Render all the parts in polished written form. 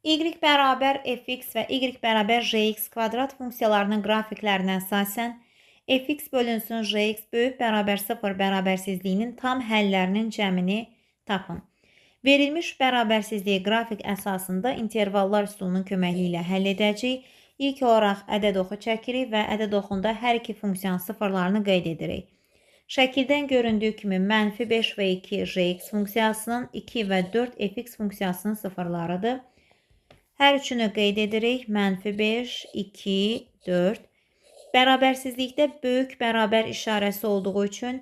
Y bərabər fx və y bərabər jx kvadrat funksiyalarının qrafiklərinə əsasən fx bölünsün jx böyük bərabər 0 bərabərsizliyinin tam həllərinin cəmini tapın. Verilmiş bərabərsizliyi qrafik əsasında intervallar üsulunun köməkliyi ilə həll edəcəyik. İlk olaraq ədəd oxu çəkirik və ədəd oxunda hər iki funksiyanın sıfırlarını qeyd edirik. Şəkildən göründüyü kimi -5 və 2 jx funksiyasının, 2 və 4 fx funksiyasının sıfırlarıdır. Hər üçünü qeyd edirik. -5, 2, 4. Bərabərsizlikdə böyük bərabər işarəsi olduğu üçün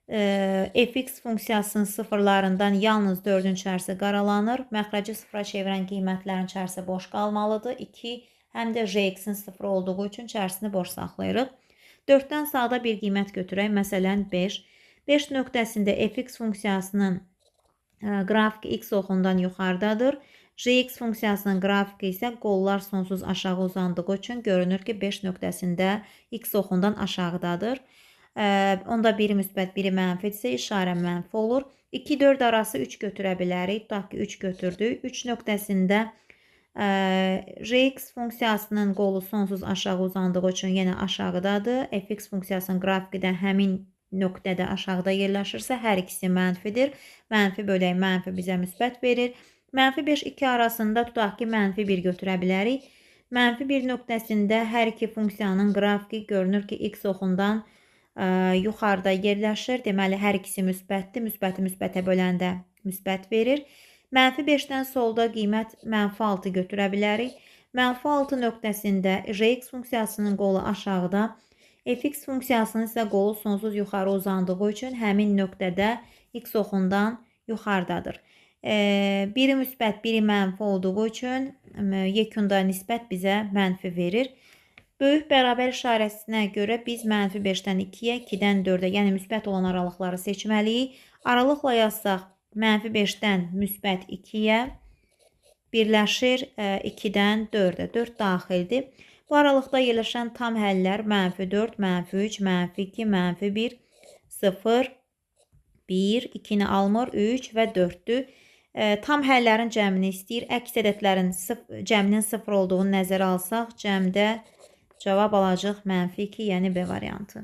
fx funksiyasının sıfırlarından yalnız 4-ün içərisi qaralanır. Məxrəci sıfıra çevirən qiymətlərin içərisi boş qalmalıdır. 2 həm də jx-in sıfır olduğu üçün içərisini boş saxlayırıq. 4-dən sağda bir qiymət götürək. Məsələn 5. 5 nöqtəsində fx funksiyasının qrafiki x oxundan yuxarıdadır. Jx funksiyasının qrafiki isə qollar sonsuz aşağı uzandığı üçün görünür ki 5 nöqtəsində x oxundan aşağıdadır. Onda biri müsbət, biri mənfidirsə işarə mənfi olur. 2-4 arası 3 götürə bilərik. Tutaq ki 3 götürdük. 3 nöqtəsində jx funksiyasının qolu sonsuz aşağı uzandığı üçün yenə aşağıdadır. Fx funksiyasının qrafiki də həmin nöqtədə aşağıda yerləşirsə hər ikisi mənfidir. Mənfi bölək mənfi bizə müsbət verir. -5, 2 arasında tutaq ki -1 götürə bilərik. -1 nöqtəsində hər iki funksiyanın qrafiki görünür ki x oxundan yuxarıda yerləşir. Deməli hər ikisi müsbətdir. Müsbəti müsbətə böləndə müsbət verir. -5-dən solda qiymət -6 götürə bilərik. -6 nöqtəsində jx funksiyasının qolu aşağıda, fx funksiyasının isə qolu sonsuz yuxarı uzandığı üçün həmin nöqtədə x oxundan yuxarıdadır. Biri müsbət, biri mənfi olduğu üçün yekunda nisbət bizə mənfi verir. Böyük bərabər işarəsinə görə biz -5-dən 2-yə, 2-dən 4-ə, yəni müsbət olan aralıqları seçməliyik. Aralıqla yazsaq -5-dən müsbət 2-yə birləşir 2-dən 4-ə. 4 daxildir. Bu aralıqda yerləşən tam həllər -4, -3, -2, -1, 0, 1, 2-ni almır, 3 və 4-dür. Tam həllərin cəmini istəyir. Əks ədədlərin cəminin 0 olduğunu nəzərə alsaq, cəmdə cavab alacaq -2, yəni B variantı.